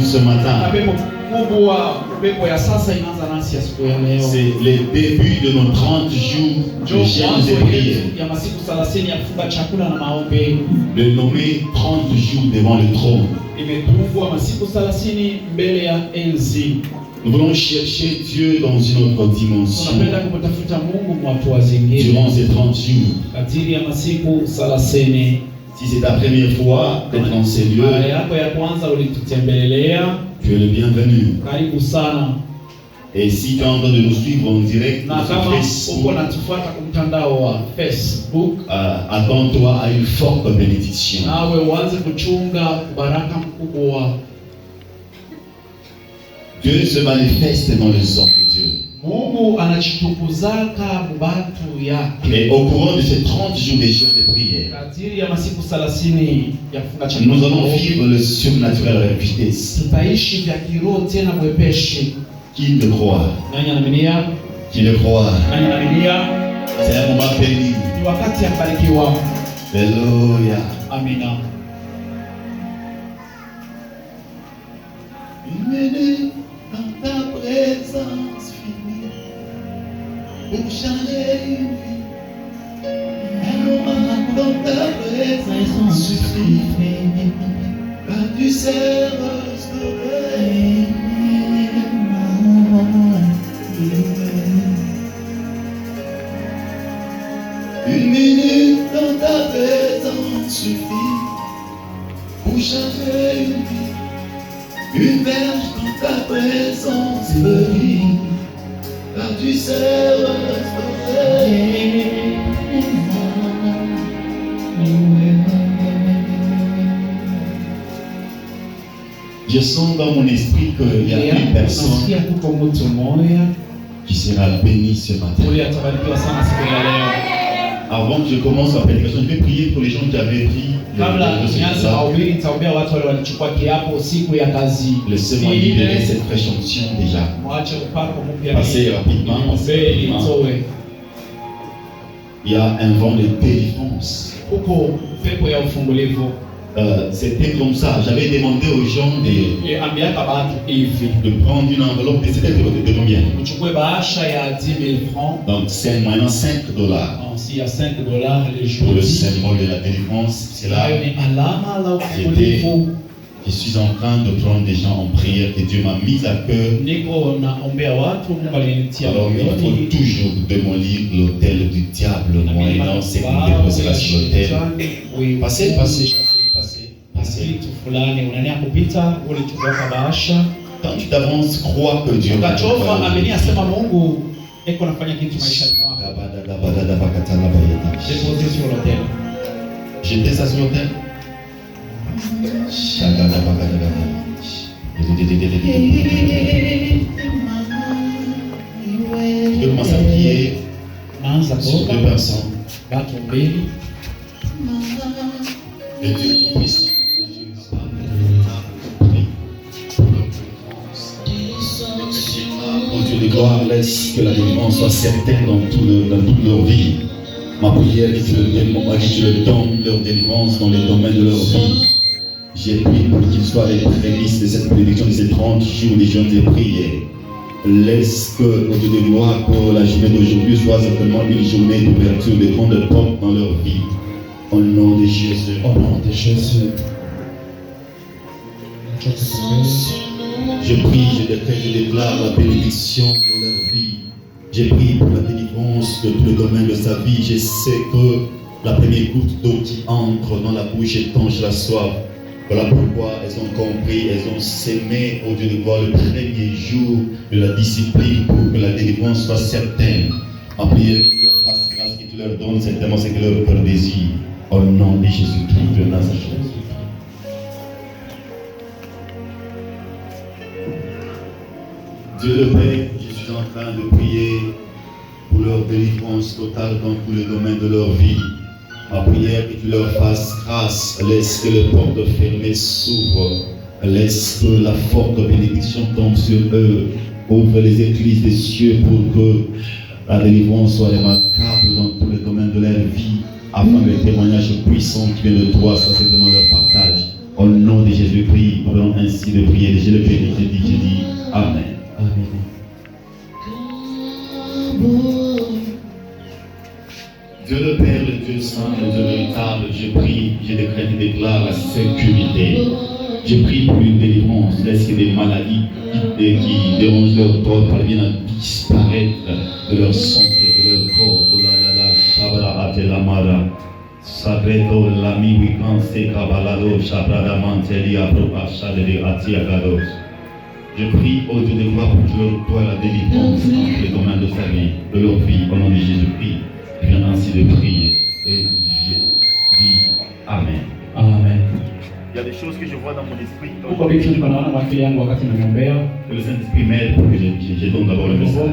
ce matin. C'est le début de nos 30 jours de jeûne et prière. Le nommer 30 jours devant le trône. Nous voulons chercher Dieu dans une autre dimension durant ces 30 jours. Si c'est ta première fois d'être dans ces lieux, tu es le bienvenu. Et si tu es en train de nous suivre en direct sur Facebook, attends-toi à une forte bénédiction. Dieu se manifeste dans les hommes de Dieu. Et au courant de ces 30 jours de jeûne et de prière, nous allons vivre le surnaturel avec vitesse. Qui le croit? Qui le croit? C'est un moment béni. Alléluia. Amina. Une minute dans ta présence finie pour changer une vie. Un moment dans ta présence suffit. Quand tu sais restaurer. Une minute dans ta présence suffit pour changer une vie. Une verge dans ta présence fleurit, car tu sais restaurer. Je sens dans mon esprit qu'il y a une personne qui sera bénie ce matin. Avant que je commence la prédication, je vais prier pour les gens qui avaient pris laissez-moi libérer cette fraîche onction déjà. Passez rapidement. Il y a un vent de délivrance. C'était comme ça. J'avais demandé aux gens de prendre une enveloppe et c'était de combien? Donc c'est maintenant $5. S'il y a $5 les jours. Pour le symbole de la délivrance, c'est là. Je suis en train de prendre des gens en prière et Dieu m'a mis à cœur. Alors il faut toujours démolir l'autel du diable moyennant c'est pour déposer là sur l'autel. Passez. Quand tu t'avances, crois que Dieu va te jeter ça sur l'autel. Tu peux commencer à prier sur 2 personnes. Et Dieu puissant. Au Dieu de gloire, laisse que la délivrance soit certaine dans toute leur vie. Ma prière est que tu le donnes leur délivrance dans les domaines de leur vie. J'ai prié pour qu'ils soient les prémices de cette prédiction de ces 30 jours de jeûnes et prières. Laisse que, au Dieu de gloire, que la journée d'aujourd'hui soit simplement une journée d'ouverture de grandes portes dans leur vie. Au nom de Jésus. Au nom de Jésus. Je prie, je décrète, je déclare la bénédiction dans leur vie. J'ai prié pour la délivrance de tous les domaines de sa vie. Je sais que la première goutte d'eau qui entre dans la bouche étanche la soif. Voilà pourquoi elles ont compris, elles ont sémé au Dieu de gloire le premier jour de la discipline pour que la délivrance soit certaine. En prière, que tu leur fasses grâce, que tu leur donnes certainement ce que leur cœur désire. Au nom de Jésus-Christ de Nazareth. Dieu le Père, je suis en train de prier pour leur délivrance totale dans tous les domaines de leur vie. Ma prière que tu leur fasses grâce, laisse que les portes fermées s'ouvrent, laisse que la forte bénédiction tombe sur eux, ouvre les églises des cieux pour que la délivrance soit remarquable dans tous les domaines de leur vie, afin que les témoignages puissants qui viennent de toi soient certainement leur partage. Au nom de Jésus-Christ, nous allons ainsi de prier. Je le bénis, je dis Amen. Amen. Dieu le Père, le Dieu saint, le Dieu véritable, je prie, je décrète et déclare la sécurité. Je prie pour une délivrance. Laisse que des maladies qui dérangent leur corps parviennent à disparaître de leur santé, de leur corps. Sabredo lami wikanse kabalado shabrada manteli apropa shadeli atiagados. Je prie au Dieu de gloire pour que toi la délivrance dans les domaines de sa vie, de leur vie, au nom de Jésus-Christ. Je viens ainsi de prier et je dis Amen. Amen. Il y a des choses que je vois dans mon esprit. Que le Saint-Esprit m'aide pour que je donne d'abord le message.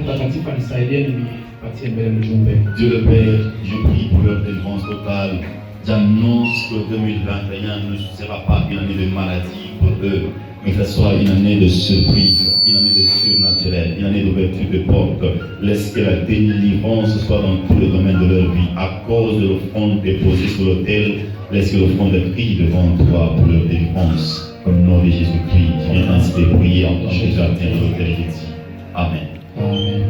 Dieu le Père, je prie pour leur délivrance totale. J'annonce que 2021 ne sera pas une année de maladie pour eux, mais que ce soit une année de surprise. il en est de surnaturel, il en est d'ouverture de porte. Laisse que la délivrance soit dans tout le domaine de leur vie. À cause de l'offrande déposée sur l'autel, laisse que l'offrande prie devant toi pour leur délivrance. Au nom de Jésus-Christ, tu viens ainsi de prier en tant que jardin de l'autel ici. Amen. Amen.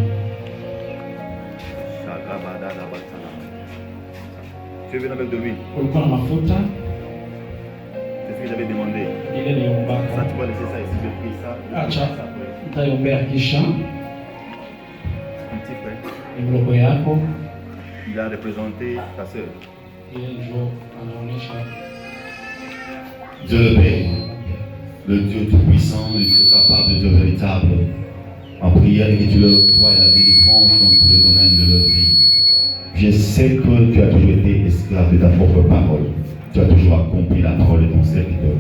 Tu es venu avec de l'huile. Ulikuwa na mafuta C'est ce que j'avais demandé. ile Ça, niliombaka. tu vas laisser ça ici, je prie ça. Acha nitaiombea kisha Un petit frère. ni mloko yako Il a représenté ta soeur. ile ndio anaonyesha Dieu le Père, le Dieu tout-puissant, le Dieu capable, le Dieu véritable, en prière et que tu leur crois la délivrance dans tout le domaine de leur vie. Je sais que tu as toujours été esclave de ta propre parole. Tu as toujours accompli la parole de ton serviteur.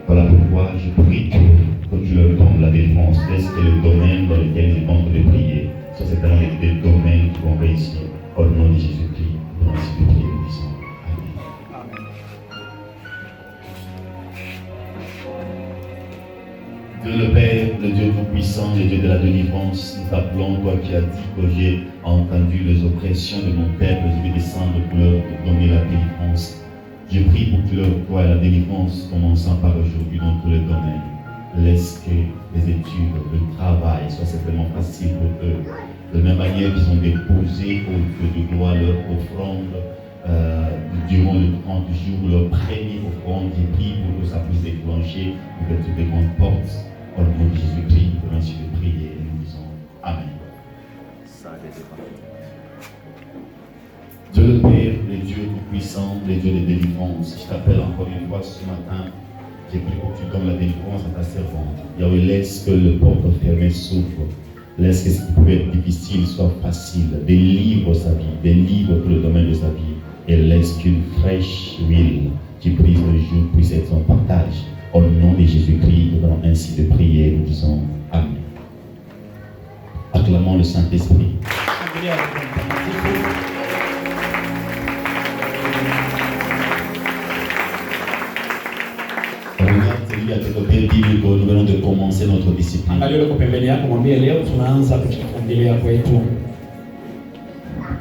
Voilà pourquoi je prie que tu leur donnes la délivrance. Laisse que le domaine dans lequel ils vont te prier, ça c'est vraiment des domaines qui vont réussir. Au nom de Jésus-Christ, nous allons ainsi de prier, nous disons Amen. Dieu le Père, le Dieu tout-puissant, le Dieu de la délivrance, nous t'appelons, toi qui as dit que j'ai entendu les oppressions de mon peuple, je vais descendre pour leur donner la délivrance. Je prie pour que leur croient la délivrance, commençant par aujourd'hui dans tous les domaines. Laisse que les études, le travail soient simplement faciles pour eux. De la même manière qu'ils ont déposé au feu de gloire leur offrande durant les 30 jours, leur première offrande, je prie pour que ça puisse déclencher l'ouverture des grandes portes. Au nom de Jésus-Christ, nous ainsi de prier et nous disons Amen. Dieu le Père, le Dieu tout-puissant, le Dieu de délivrance, je t'appelle encore une fois ce matin. J'ai pris pour que tu donnes la délivrance à ta servante. Yahweh, laisse que le porte fermé s'ouvre. Laisse que ce qui pouvait être difficile soit facile. Délivre sa vie, délivre tout le domaine de sa vie. Et laisse qu'une fraîche huile qui brise le jour puisse être son partage. Au nom de Jésus-Christ, nous allons ainsi de prier, nous disons Amen. Acclamons le Saint-Esprit. Shangilia Roho Mtakatifu. Regarde celui à tes côtés, dis-lui que nous venons de commencer notre discipline. Angalia uko pembeni yako, mwambie leo tunaanza kujifungilia kwetu.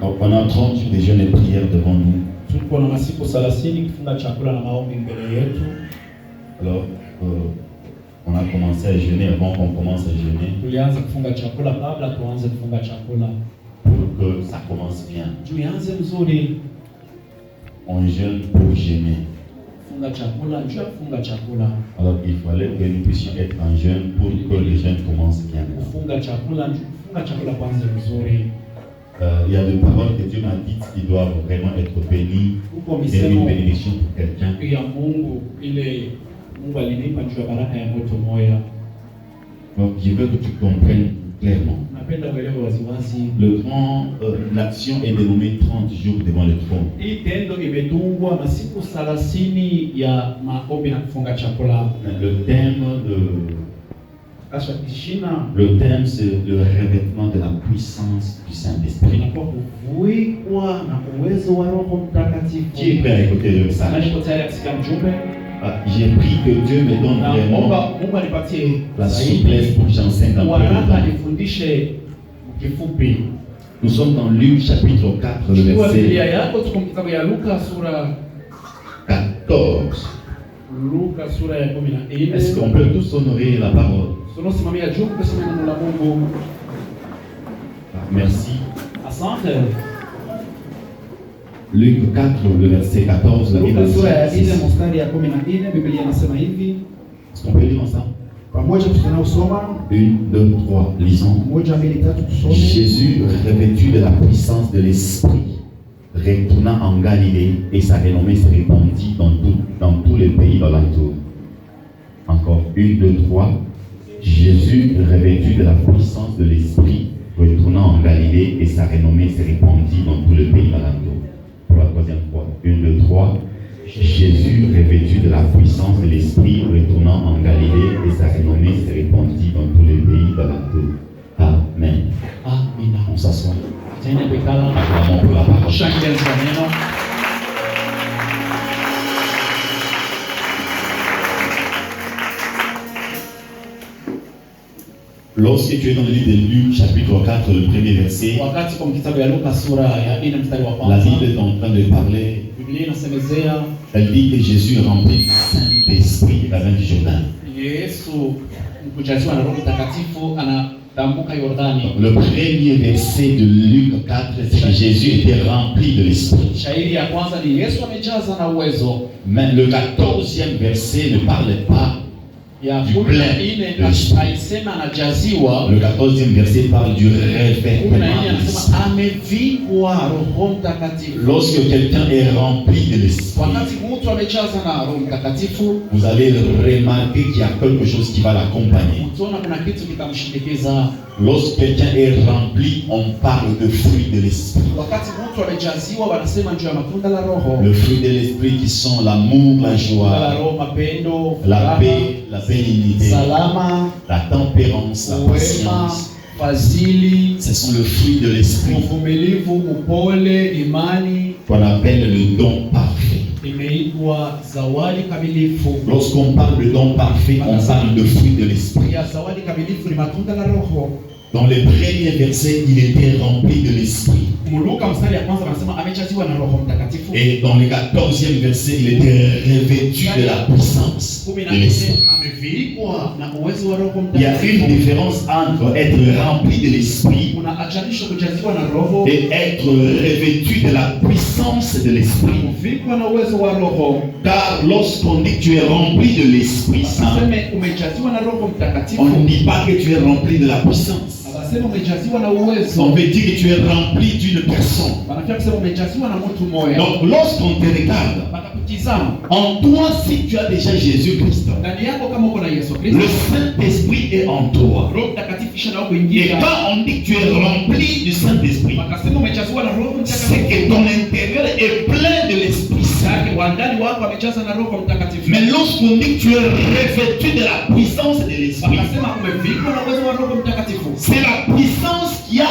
Donc pendant 30 jours de jeûne et prière devant nous. Tuko na masiku 30 kufunga chakula na maombi mbele yetu. Alors, on a commencé à jeûner avant qu'on commence à jeûner Tulianza kufunga chakula kabla tuanze kufunga chakula. pour que ça commence bien. Tuianze mzuri. On jeûne pour jeûner. Funga chakula, njoo kufunga chakula. Alors il fallait que nous puissions être en jeûne pour que le jeûne commence bien. Kufunga chakula, kufunga chakula kwanza mzuri. Il y a des paroles que Dieu m'a dites qui doivent vraiment être bénies. Huko Et une misemo bénédiction pour quelqu'un. ya Mungu ile Mungu alinipa juu ya baraka ya moto moya. Donc je veux que tu comprennes clairement. Napenda uelewe waziwazi. L'action est dénommée 30 jours devant le trône. Hii tendo imetungwa masiku 30 ya maombi na kufunga chakula. Le thème Kasha kishina Le thème, c'est le revêtement de la puissance du Saint-Esprit. inakuwa kuvuikwa na uwezo wa Roho Mtakatifu. Qui est prêt à écouter le message? Niko tayari kusikia mjumbe. J'ai pris que Dieu me donne vraiment Mungu anipatie la souplesse pour que j'enseigne dans le waraka temps. nifundishe kifupi. Nous sommes dans Luc chapitre 4, le Chukua Biblia verset yako, tuko kitabu ya Luka sura 14. ya 14. Est-ce qu'on peut tous honorer la parole? Tunasimamia juu kusema neno la Mungu. Merci. Asante. Luc 4, le verset 14, la Bible Luka sura ya 4 dit. mstari ya 14, Biblia inasema hivi. Est-ce qu'on peut lire ensemble? Pamoja tunaosoma 1, 2, 3, lisons. 1, 2, 3 tusome. Jésus, revêtu de la puissance de l'Esprit, retourna en Galilée et sa renommée se répandit dans tous les pays d'alentour. Encore 1, 2, 3. Jésus, revêtu de la puissance de l'Esprit, retourna en Galilée et sa renommée se répandit dans tous les pays d'alentour. Pour la troisième fois. 1, 2, 3. Jésus, revêtu de la puissance de l'Esprit, retournant en Galilée et sa renommée se répandit dans tous les pays d'alentour. Amen. Amina. On s'assoit. Tena bekala. Acclamons pour la parole. Shangilia neno. Lorsque tu es dans le livre de Luc, chapitre 4, le premier verset, Wakati kwa kitabu ya Luka sura ya 4 mstari wa la kwanza, Bible est en train de parler. Biblia inasemezea Elle dit que Jésus est rempli du Saint-Esprit à la fin du Jourdain. Yesu kujaziwa na Roho Mtakatifu anatambuka Yordani. Le premier verset de Luc 4, c'est que Jésus était rempli de l'Esprit. Shahidi ya kwanza ni Yesu amejaza na uwezo. Mais le 14e verset ne parlait pas Ya du 14 plein. aisema anajaziwa. Le 14e verset parle du 14 revêtement. anasema amevikwa Roho Mtakatifu. Lorsque quelqu'un est rempli de l'Esprit, Wakati mtu amejaza na Roho Mtakatifu, vous allez remarquer qu'il y a quelque chose qui va l'accompagner. utaona kuna kitu kitamshindikiza. Lorsque quelqu'un est rempli, on parle de fruits de l'Esprit. Wakati mtu amejaziwa wanasema juu ya matunda la Roho. Le fruit de l'Esprit qui sont l'amour, la La joie, Roho, mapendo, la furaha, paix, la bénignité, salama, la tempérance, la wema, patience. fadhili, Ce sont le fruit de l'Esprit uvumilivu, upole, imani. qu'on appelle le don parfait. Imeitwa zawadi kamilifu. Lorsqu'on parle de don parfait, on parle de fruit de l'Esprit. Ya zawadi kamilifu ni matunda la Roho. Dans les premiers versets, il était rempli de l'Esprit. Luka mstari ya kwanza anasema amejaziwa na Roho Mtakatifu. Et dans le 14e verset, il était revêtu de la puissance de l'Esprit. Amevikwa na uwezo wa Roho Il y a une Mtakatifu. différence entre être rempli de l'Esprit Kuna ajanisho kujaziwa na Roho et être revêtu de la puissance de l'Esprit. kuvikwa na uwezo wa Roho. Car lorsqu'on dit que tu es rempli de l'Esprit Saint, Aseme umejaziwa na Roho Mtakatifu. on ne dit pas que tu es rempli de la puissance. Anasema umejaziwa na On uwezo. veut dire que tu es rempli d'une personne. Wanafia kusema umejaziwa na mtu mmoja. Donc lorsqu'on te regarde, Wakakutizama en toi, si tu as déjà Jésus-Christ, ndani yako kama uko na Yesu le Kristo, Saint-Esprit est en toi. Roho Mtakatifu kisha nao Et kuingia. quand on dit que tu es rempli du Saint-Esprit, Wakasema umejaziwa na Roho c'est Mtakatifu. que ton intérieur est plein de l'Esprit Saint. Yake wa ndani wako amejaza na Roho Mtakatifu. Mais lorsqu'on dit que tu es revêtu de la puissance de l'Esprit, Wakasema umevikwa na uwezo wa Roho Mtakatifu. c'est la puissance qui a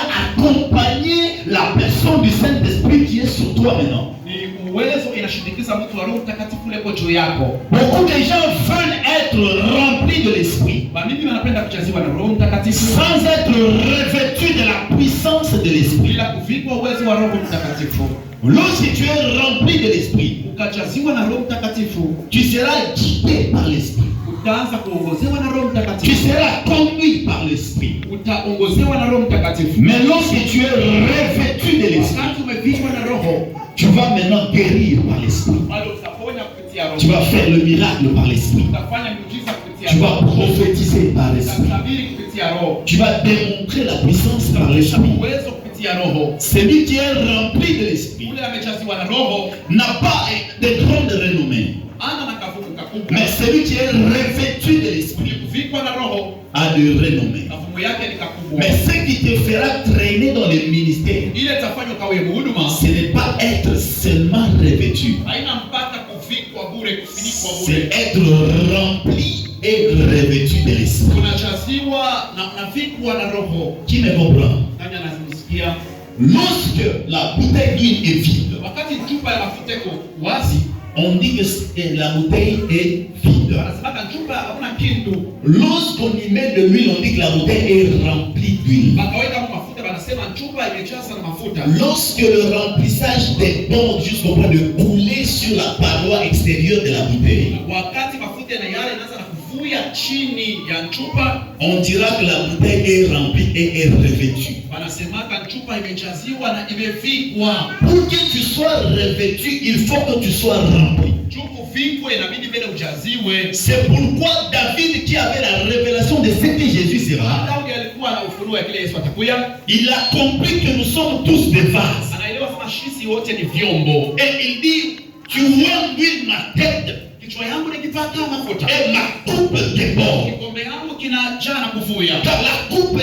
accompagné la personne du Saint-Esprit qui est sur toi maintenant. Ni uwezo inashindikiza mtu wa Roho Mtakatifu leko juu yako. Beaucoup de gens veulent être remplis de l'Esprit Mimi wanapenda kujaziwa na Roho Mtakatifu sans être revêtus de la puissance de l'Esprit. bila kuvikwa uwezo wa Roho Mtakatifu. Lorsque tu es rempli de l'Esprit, Ukajaziwa na Roho Mtakatifu, tu seras guidé par l'Esprit. utaanza kuongozewa na Roho Tu Mtakatifu. seras conduit par l'Esprit. Utaongozewa na Roho Mtakatifu. Mais lorsque tu es revêtu de l'Esprit, Wakati umevikwa na Roho, tu vas maintenant guérir par l'Esprit. bado utaponya kupitia Tu Roho. vas faire le miracle par l'Esprit. Utafanya miujiza kupitia Tu vas Roho. prophétiser par l'Esprit. Utatabiri kupitia Roho. Tu vas démontrer la puissance par l'Esprit. Uwezo kupitia Roho. Celui qui est rempli de l'Esprit Ule amejaziwa na Roho n'a pas de grande renommée. ana na kavumu kakubwa. Mais celui qui est revêtu de l'Esprit Kuvikwa na Roho, a de renommée. kavumu yake ni kakubwa. Mais ce qui te fera traîner dans les ministères, Ile itafanywa kawe mhuduma, ce n'est pas être seulement revêtu. haina mpaka kuvikwa bure, kufinikwa bure. C'est être rempli et revêtu de l'Esprit. Unajaziwa na unavikwa na Roho. Qui me comprend? Nani ananisikia? Lorsque la bouteille d'huile est vide, Wakati chupa ya mafuta iko wazi, on dit que la bouteille est vide. wanasema chupa hakuna kitu. Lorsqu'on y met de l'huile, on dit que la bouteille est remplie d'huile. Wakaweka mafuta, wanasema chupa imejaza na mafuta. Lorsque le remplissage déborde jusqu'au point de couler sur la paroi extérieure de la bouteille, Wakati mafuta na yale inaanza na kuvuja chini ya chupa, on dira que la bouteille est remplie et est revêtue. wanasema chupa imejaziwa na imevikwa. Pour que tu sois revêtu, il faut que tu sois rempli. Chupa vikwe inabidi mbele ujaziwe. C'est pourquoi David, qui avait la révélation de ce que Jésus sera, Daudi alikuwa na ufunuo ya kile Yesu atakuya. il a compris que nous sommes tous des vases. Anaelewa kama sisi wote ni vyombo. Et il dit, tu vois d'huile ma tête Kichwa yangu nikipaka mafuta, et ma coupe déborde. kikombe yangu kinajaa na kuvuja. Car la coupe,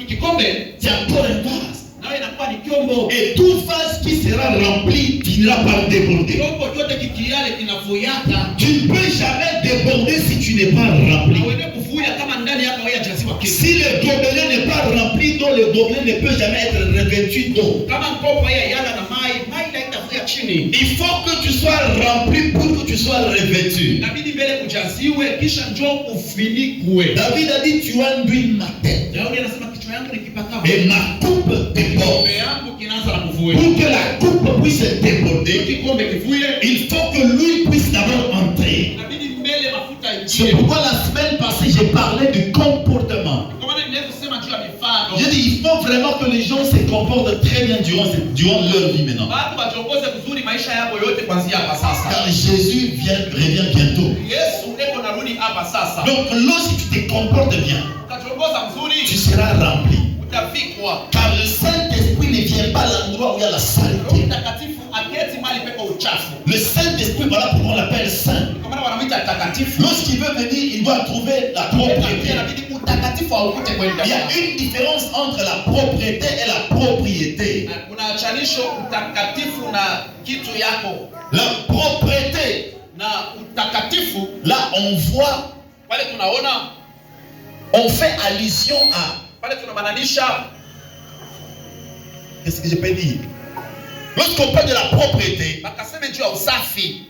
Kikombe c'est encore un vase. nawe inakuwa ni kyombo. Et tout vase qui sera rempli finira par déborder. Kyombo chote kikiale kinavuyaka. Tu ne peux jamais déborder si tu n'es pas rempli. Hauende kuvuja kama ndani yako haijajaziwa kitu. Si le gobelet n'est pas rempli d'eau, le gobelet ne peut jamais être revêtu d'eau. Kama mkopo haya yala na mai haitavuja chini. Il faut que tu sois rempli pour que tu sois revêtu. inabidi mbele kujaziwe kisha njoo ufinikwe. David a dit, tu enduis ma tête Daudi anasema kichwa yangu nikipaka et ma coupe déborde. pombe yangu kinaanza na kuvue. Pour que la coupe puisse déborder, Kikombe kivue, il faut que l'huile puisse d'abord entrer. inabidi mbele mafuta C'est ingie. pourquoi la semaine passée, j'ai parlé du comportement. Kwa maana ninaweza kusema juu ya mifano. J'ai dit, il faut vraiment que les gens se comportent très bien durant leur vie maintenant. Watu wajongoze vizuri maisha yao yote kuanzia hapa sasa. Car Jésus revient bientôt. Yesu eko narudi hapa sasa. Donc, lorsque tu te comportes bien, Utajongoza tu mzuri, seras rempli. utafikwa. Car le Saint-Esprit ne vient pas à l'endroit où il y a la Roho saleté. Mtakatifu aketi mahali peko uchafu. Le Saint-Esprit, voilà pourquoi on l'appelle saint. Kwa maana wanamuita takatifu. Lorsqu'il veut venir, il doit trouver la propriété. Inabidi utakatifu aukute kwenda. Il y a une différence entre la propriété et la propriété. Kuna chanisho utakatifu na kitu yako. La propriété, Na utakatifu là on voit, pale tunaona, on fait allusion à... pale tunamaanisha, Qu'est-ce que je peux dire? Lorsqu'on parle de la propriété, bakaseme juu ya usafi.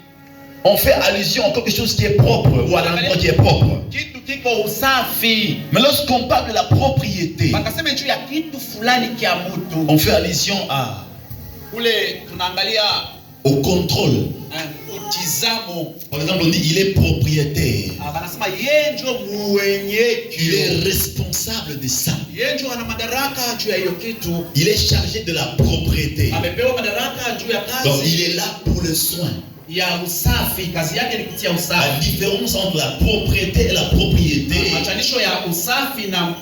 on fait allusion à quelque chose qui est propre ou à l'endroit qui est propre. Kitu kiko usafi. Mais lorsqu'on parle de la propriété, Bakaseme juu ya kitu fulani kia mtu. on fait allusion à, Ule tunaangalia au contrôle. utizamo. Par exemple, on dit il est propriétaire. Banasema yeye ndio mwenyeji. Il est responsable de ça. Yeye ndio ana madaraka juu ya hiyo kitu. Il est chargé de la propriété. Amepewa madaraka juu ya Donc kazi il est là pour le soin. ya usafi. Kazi yake ni kutia La usafi. différence entre la propriété et la propriété, Machanisho ya usafi na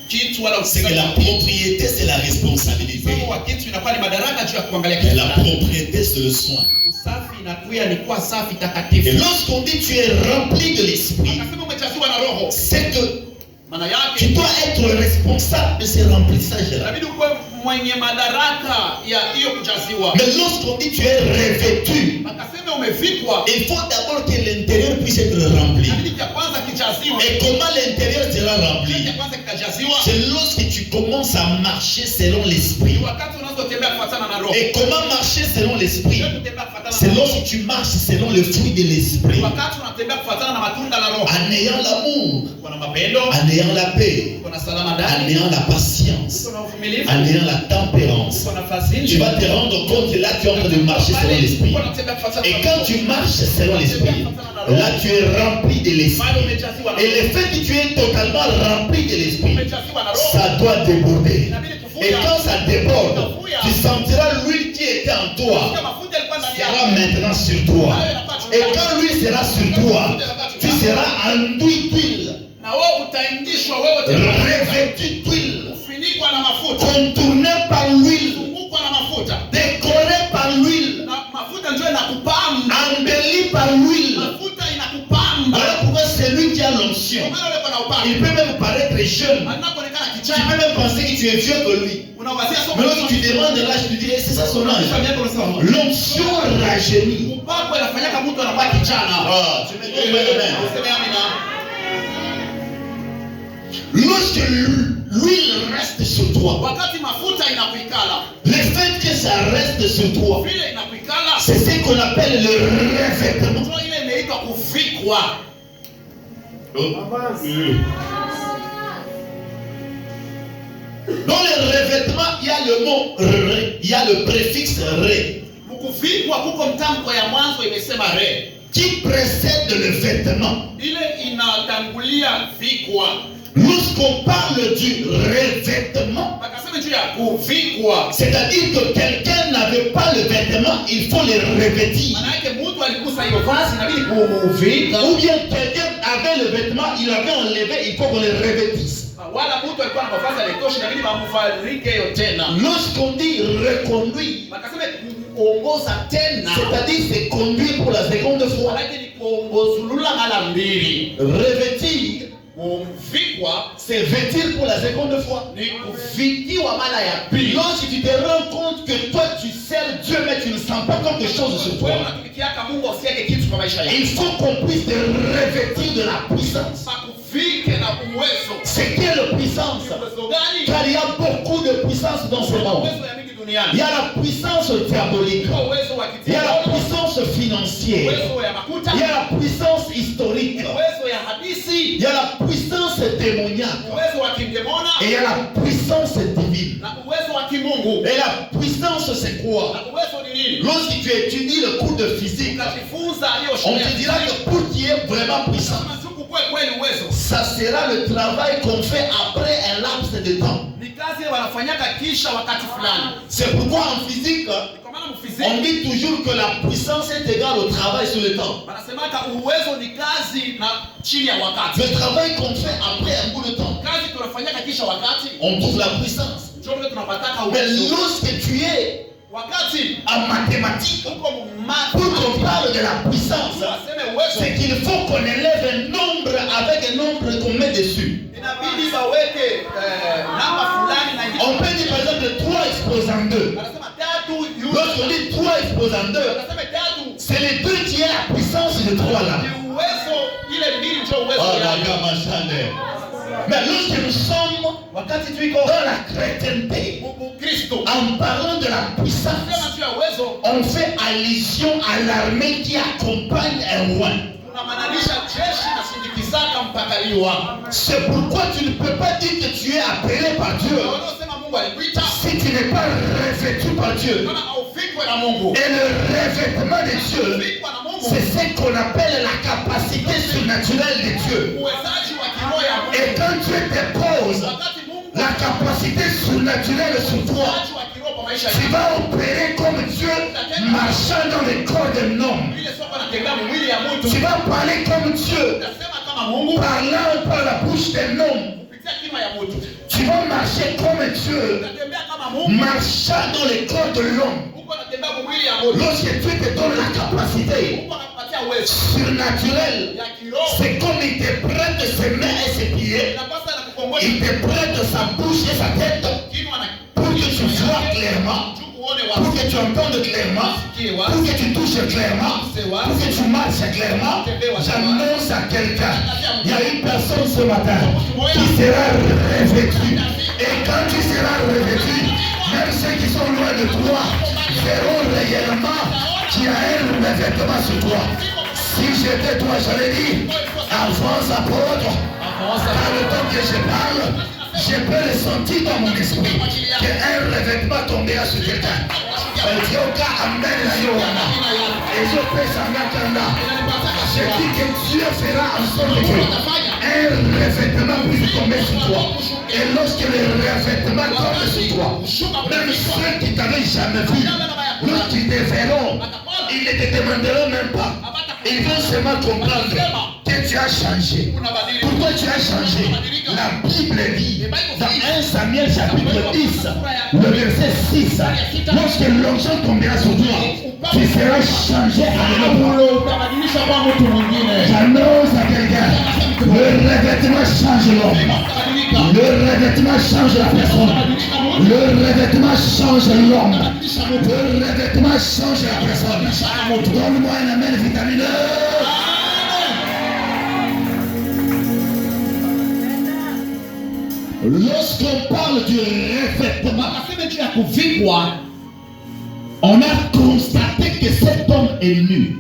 kitu wala c'est que la propriété c'est la responsabilité. Mfano wa kitu inakuwa ni madaraka juu ya kuangalia Et kitu. la propriété c'est le soin. Usafi inakuwa ni kuwa safi Et takatifu. lorsqu'on dit tu es rempli de l'esprit, Akasema umechaziwa na roho. c'est que Maana tu yake dois être responsable de ce remplissage-là. inabidi ukuwe mwenye madaraka ya hiyo kujaziwa. Mais lorsqu'on dit tu es revêtu, Akasema umevikwa. il faut d'abord que l'intérieur puisse être rempli. Inabidi cha kwanza kijaziwe. Et comment l'intérieur sera rempli? Cha kwanza kitajaziwa. C'est lorsque tu commences à marcher selon l'esprit. Ni wakati unazotembea kufuatana na roho. Et comment marcher selon l'esprit? Sio kutembea kufuatana C'est na roho. lorsque tu marches selon le fruit de l'esprit. Ni wakati unatembea kufuatana na matunda la roho. En ayant l'amour, Kuna mapendo, en ayant la paix, kuna salama en ndani, ayant la patience, kuna uvumilivu, en ayant la tempérance. kuna fadhili. Tu vas te rendre compte que là tu es en train de marcher selon l'esprit. Unatembea kufuatana Et na quand roho. tu marches selon l'esprit, là tu es rempli de Bado l'esprit. umejaziwa na Et roho. le fait que tu es totalement rempli de l'esprit, Umejaziwa na roho. ça doit déborder. Inabidi Et kufuya. quand ça déborde, tu sentiras l'huile qui était en toi Kama mafuta yalikuwa ndani sera yako. maintenant sur toi. Et quand l'huile sera sur toi, tu seras enduit d'huile, Na wewe utaingishwa wewe tena. revêtu d'huile, Kufunikwa na mafuta. contourné par l'huile, Kuzungukwa na mafuta. décoré par l'huile, Na mafuta ndio inakupamba. embelli par l'huile. Mafuta inakupamba. Voilà pourquoi celui qui a l'onction, Kwa maana wewe kuna upako. il peut même paraître jeune. Anapoonekana Tu kichana. peux même penser que tu es vieux que lui. Unawazia somo. Mais lorsque tu demandes l'âge, tu dis, eh, c'est ça son âge. L'onction rajeunit. Upako inafanyaka mtu anakuwa kichana. Ah, tu mets ton main de main. Useme amina. Lorsque l'huile reste sur toi, Wakati mafuta inakuikala, le fait que ça reste sur toi, vile inakuikala, c'est ce qu'on appelle le revêtement. ndio ile imeitwa kuvikwa. Dans le revêtement, il y a le mot ré, il y a le préfixe ré, Kuvikwa kuko mtamko ya mwanzo imesema re. qui précède le vêtement. Ile inatangulia vikwa. Lorsqu'on parle du revêtement, Bakasema juu ya kuvikwa. c'est-à-dire que quelqu'un n'avait pas le vêtement, il faut le revêtir. Maana yake mtu alikusa hiyo vazi inabidi kumuvika. Ou bien quelqu'un avait le vêtement, il l'avait enlevé, il faut qu'on le revêtisse. Wala mtu alikuwa na mavazi alitosha inabidi bamuvalike hiyo tena. Lorsqu'on dit reconduire, Bakasema kuongoza tena. c'est-à-dire c'est conduire pour la seconde fois. Maana yake ni kuongozulula mara mbili. Revêtir, Kuvikwa c'est vêtir pour la seconde fois. ni kuvikiwa mara ya pili. Lorsque tu te rends compte que toi tu sers Dieu mais tu ne sens pas quelque chose sur Wewe toi, unatumikiaka Mungu usiweke kitu kwa maisha yako. il faut qu'on puisse te revêtir de la puissance. Pakuvike na uwezo. C'est quelle puissance? Uwezo gani? Car il y a beaucoup de puissance dans ce monde. Uwezo ya mingi Il duniani. y a la puissance diabolique, Uwezo wa il y a la kiroho, puissance financière, uwezo ya makuta, quoi? Uwezo ni nini? Lorsque tu étudies le cours de physique, Ukajifunza hiyo on sheria. te dira que pour qu'il y ait vraiment puissance, Kama siku kweli uwezo. ça sera le travail qu'on fait après un laps de temps. Ni kazi wanafanyaka kisha wakati fulani. C'est pourquoi en physique, Kwa maana mfiziki on dit toujours que la puissance est égale au travail sur le temps. wanasemaka uwezo ni kazi na chini ya wakati. Le travail qu'on fait après un bout de temps, Kazi tunafanyaka kisha wakati on trouve la puissance. ndio vile tunapataka Mais uwezo. lorsque tu es Wakati en mathématiques, uko pour qu'on parle de la puissance, waseme uwezo c'est qu'il faut qu'on élève un nombre avec un nombre qu'on met dessus. inabidi baweke namba fulani na On peut dire par exemple 3 exposant 2. wanasema tatu Lorsqu'on dit 3 exposant 2, wanasema tatu c'est les deux qui ont la puissance de 3 là. ni uwezo, ile mbili ndio uwezo Oh la yake. gamme chandelle. Mais lorsque nous sommes Wakati tuiko dans la chrétienté, Kristo en parlant de la puissance, sema tu ya uwezo on fait allusion à l'armée qui accompagne un roi. tunamaanisha jeshi na sindikizaka mpakaliwa. C'est pourquoi tu ne peux pas dire que tu es appelé par Dieu Wanaosema Mungu alikuita si tu n'es pas revêtu par Dieu. kama haufikwe na Mungu. Et le revêtement de Dieu, Fikwa na Mungu c'est ce qu'on appelle la capacité surnaturelle de Dieu. uwezaji wa kiroho ya Mungu. Et quand Dieu dépose Wakati Mungu la capacité surnaturelle sur toi, uwezaji wa kiroho kwa maisha tu yako. vas opérer comme Dieu marchant dans le corps d'un homme. Ile soko anatembea mwili ya mtu. Tu vas parler comme Dieu Utasema kama Mungu parlant par la bouche d'un homme. kupitia kinywa ya mtu. Tu vas marcher comme Dieu Utatembea kama Mungu. marchant dans le corps de l'homme. Mungu anatembea mwili ya mtu. Lorsque Dieu te donne la capacité Mungu anakupatia uwezo surnaturelle, ya kiroho. c'est comme il te prête ses mains et ses pieds, Inapasa na kukongoja il te prête sa bouche et sa tête kinywa na pour que tu vois clairement, juu uone pour wazi. que tu entendes clairement, pour que tu touches clairement, pour que tu marches clairement. J'annonce à quelqu'un, il y a une personne ce matin qui sera revêtue. Et quand tu seras revêtu, même ceux qui sont loin de toi verront réellement qu'il y a un revêtement sur toi. Si j'étais toi, j'allais dire, avance apôtre, dans le temps que je parle, je peux le sentir dans mon esprit qu'un revêtement tombera sur quelqu'un. Je dis que Dieu fera en sorte que un revêtement puisse tomber sur toi. Et lorsque le revêtement tombe sur toi, même ceux qui t'avaient jamais vu, lorsqu'ils te verront, ils ne te demanderont même pas. Ils vont seulement comprendre que tu as changé. Pourquoi tu as changé? La Bible dit dans 1 Samuel chapitre 10, le verset 6, lorsque l'onction tombera sur toi, tu seras changé à l'autre. J'annonce à quelqu'un, le revêtement change l'homme. Le revêtement change la personne. Le revêtement change l'homme. Le revêtement change la personne. Donne-moi un amen vitamineux. Lorsqu'on parle du revêtement, on a constaté que cet homme est nu.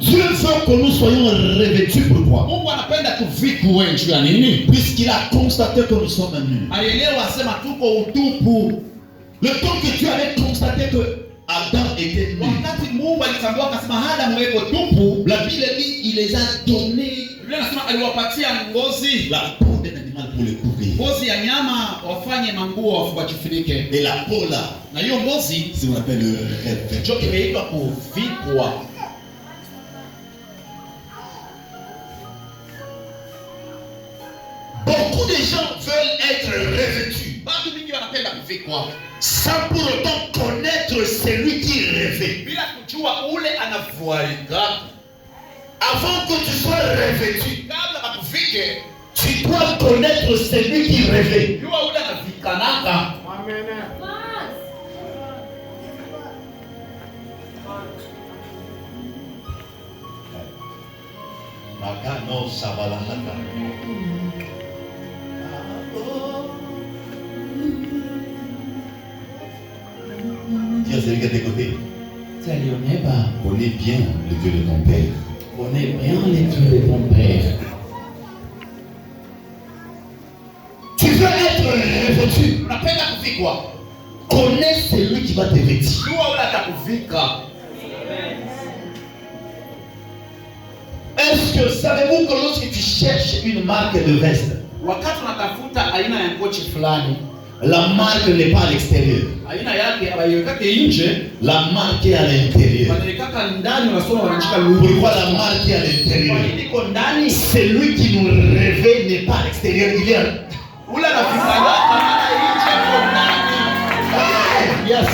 Dieu veut que nous soyons revêtus. Pourquoi? Puisqu'il a constaté que nous sommes nus. Le temps que Dieu avait constaté que Adam était nu, la Bible dit il les a donné la peau d'un animal pour le couvrir. Et la peau là, c'est ce qu'on appelle le revêtement. Beaucoup de gens veulent être revêtus sans pour autant connaître celui qui revêt. Avant que tu sois revêtu, tu dois connaître celui qui revêt. Dis à celui qui est à tes côtés, connais bien le Dieu de ton Père. Connais bien les dieux de ton Père. Tu veux être revêtu. vêtu, unapenda kuvikwa, connais celui qui va te vêtir. jua ule atakuvika. Est-ce que savez-vous que lorsque tu cherches une marque de veste, Wakati unatafuta aina ya ngochi fulani, la marque n'est pas à l'extérieur, aina yake hawaiwekake nje, la marque est à l'intérieur. wanawekaka ndani, unasoma wanachika lugha. Pourquoi la marque est à l'intérieur? Kwa nini iko ndani? Celui qui nous révèle n'est pas à l'extérieur, il est à Ule anafikana maana nje iko ndani. yes.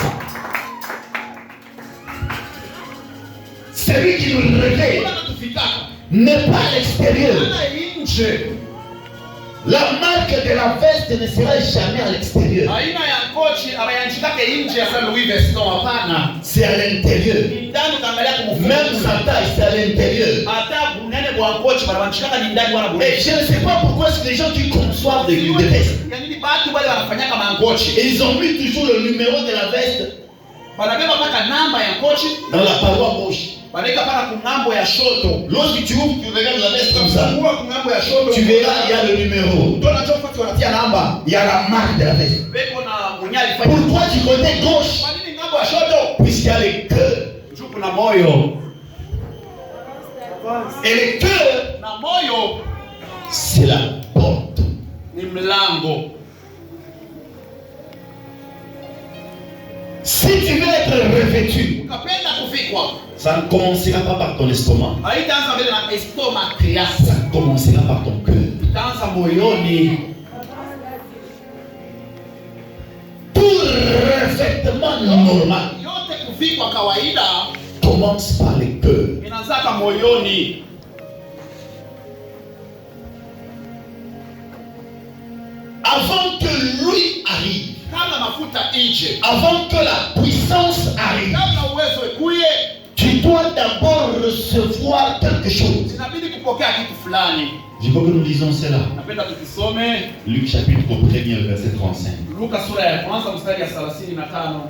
Celui qui nous révèle Ule anatufikaka n'est pas à l'extérieur. maana nje. La marque de la veste ne sera jamais à l'extérieur. Aina ya ngochi abayanjikake nje ya Saint Louis Vuitton, hapana. C'est à l'intérieur. Ni ndani, utaangalia kumfunga. Même sa taille, c'est à l'intérieur. Hata bunene bwa ngochi banabanjikaka ni ndani wana Et bure. je ne sais pas pourquoi est-ce que les gens qui conçoivent des vestes, Yaani batu wale wanafanyaka mangochi. et ils ont mis toujours le numéro de la veste Banabeba mpaka namba ya ngochi, dans la paroi gauche. banaweka paka kungambo ya shoto. Lorsque tu ouvres, tu regardes la veste comme ça, Kufungua kungambo ya shoto. tu verras, il y a le numéro, Tona chofa tu wanatia namba. il y a la marque de la veste. Beko na mwenye alifanya. Pourquoi du côté gauche? Kwa nini ngambo ya shoto? Puisqu'il y a le cœur. Juu kuna moyo. Et le cœur, Na moyo c'est la porte. ni mlango. Si tu veux être revêtu, Ukapenda kufikwa, ça ne commencera pas par ton estomac, haitaanza mbele na estoma kiasi. ça commencera par ton cœur. Itaanza moyoni. Tout revêtement normal Yote kufikwa kawaida commence par le cœur. inaanzaka moyoni. Avant que lui arrive, Kabla mafuta ije, avant que la puissance arrive, kabla uwezo ikuye, tu dois d'abord recevoir quelque chose. inabidi kupokea kitu fulani. Je veux que nous lisons cela. Napenda tukisome Luc chapitre 1er, verset 35. Luka sura ya kwanza mstari ya 35.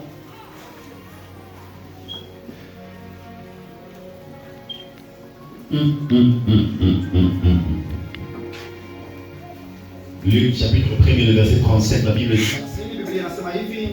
Luc chapitre 1er, verset 35, la Bible dit: Biblia inasema hivi,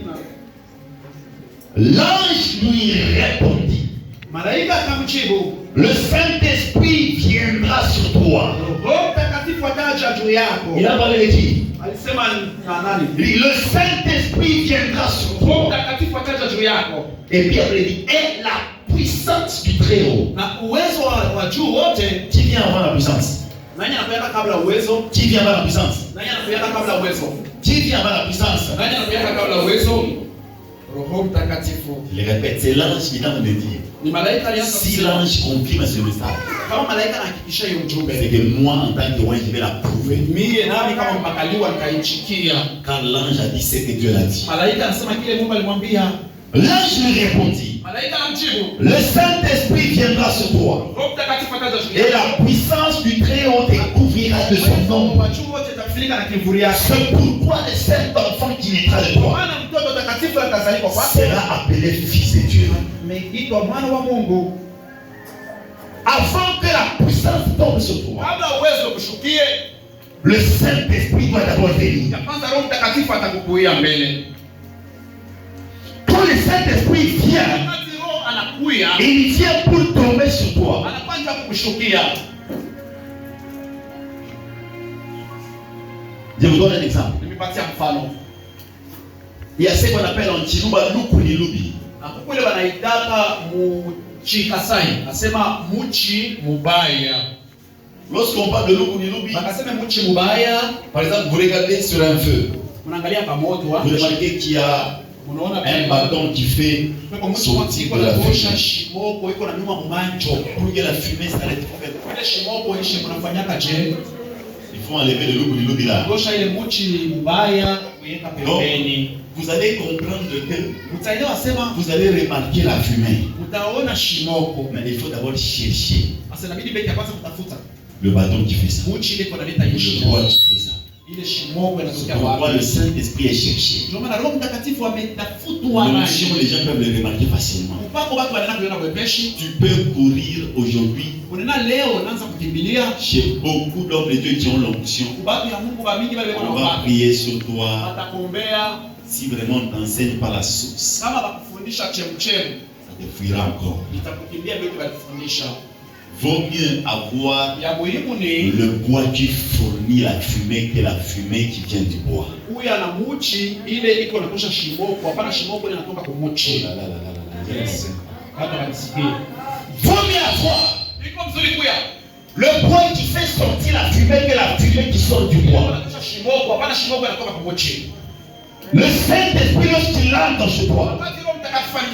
l'ange lui répondit, malaika akamjibu, le Saint-Esprit viendra sur toi. Roho Mtakatifu ataja juu yako. Il a parlé de qui? Alisema na nani? Le Saint-Esprit viendra sur Roho toi. Mtakatifu ataja juu yako. Et puis après il dit, et la puissance du Très-Haut. Na uwezo wa juu wote, Qui vient avant la puissance? nani anapeleka kabla uwezo? Qui vient avant la puissance? Nani anapeleka kabla uwezo? Qui vient avant la puissance? Nani anapeleka kabla uwezo? Roho Mtakatifu. Je le répète, c'est l'ange qui est en train de dire. Ni malaika alianza Si kusema. l'ange confirme ce message, Kama malaika anahakikisha hiyo c'est ujumbe, que moi, en tant que roi, je vais la prouver. mie nami kama mpakaliwa nikaichikia. Quand l'ange a dit ce que Dieu l'a dit. Malaika anasema kile Mungu alimwambia. L'ange lui répondit, Malaika anamjibu, le Saint-Esprit viendra sur toi. Roho Mtakatifu ataja juu Et yako. la puissance du Très-Haut te couvrira de son Uwezo nom. wa juu wote utafunika na kivuli yake. C'est pourquoi le Saint-Enfant qui naîtra de toi Maana mtoto mtakatifu atazaliwa kwako, sera appelé Fils de Dieu. ameitwa mwana wa Mungu. Avant que la puissance tombe sur toi, Kabla uwezo kushukie, le Saint-Esprit doit d'abord venir. ya kwanza Roho Mtakatifu atakukuia mbele. Quand le Saint-Esprit vient, Wakati Roho anakuya, il vient pour tomber sur toi. anakwanja kukushukia. Je vous donne un exemple. Nimepatia mfano. Il y a ce qu'on appelle en Chiluba Lukunilubi. Na kule wanaitaka muchikasai, nasema muchi mubaya. Lorsqu'on parle de Lukunilubi, Bakasema muchi mubaya, par exemple, vous regardez sur un feu, unaangalia pamoto vous wa. remarquez qu'il y a Unaona un bâton qui fait kwa mtu sortir iko de na la tosha fumée. shimoko iko na nyuma mumanjo. Pour que la fumée s'arrête, Ile shimoko ishi mnafanyaka je? il faut enlever le Lukunilubi là. Tosha ile muchi mubaya kuweka Donc, pembeni. vous allez comprendre que Utaelewa sema vous allez remarquer la fumée. utaona shimoko. Mais il faut d'abord chercher Sasa inabidi beki ya kwanza kutafuta. le bâton qui fait ça. Muchi ile kwa naleta Le yeshi. bois qui fait ça. ile shimoko inatokea Pourquoi le wapi? Saint-Esprit est cherché? Ndio maana Roho Mtakatifu ametafutwa L'onction, naye. les gens peuvent le remarquer facilement. Upako watu wanaenda kuona kwepeshi. Tu peux courir aujourd'hui Unaona leo unaanza kukimbilia chez beaucoup d'hommes de Dieu qui ont l'onction. kubaki ya Mungu ba mingi wale On va wanaomba. prier sur toi. Watakuombea Si vraiment on t'enseigne par la source, kama bakufundisha chemchemu. ça te fuira encore. Itakukimbia vitu walikufundisha. Vaut mieux avoir Ya muhimu ni le bois qui fournit la fumée que la fumée qui vient du bois. huyu ana muchi ile iko natosha shimoko, hapana shimoko ile inatoka kwa muchi. Là, là, là, là, là, là. Yes. Hata wanisikie. Vaut mieux avoir Iko mzuri kuya. le bois qui fait sortir la fumée que la fumée qui sort du bois. Inatosha shimoko, hapana shimoko inatoka kwa muchi. Le Saint-Esprit, lorsqu'il entre chez toi, Wakati Roho Mtakatifu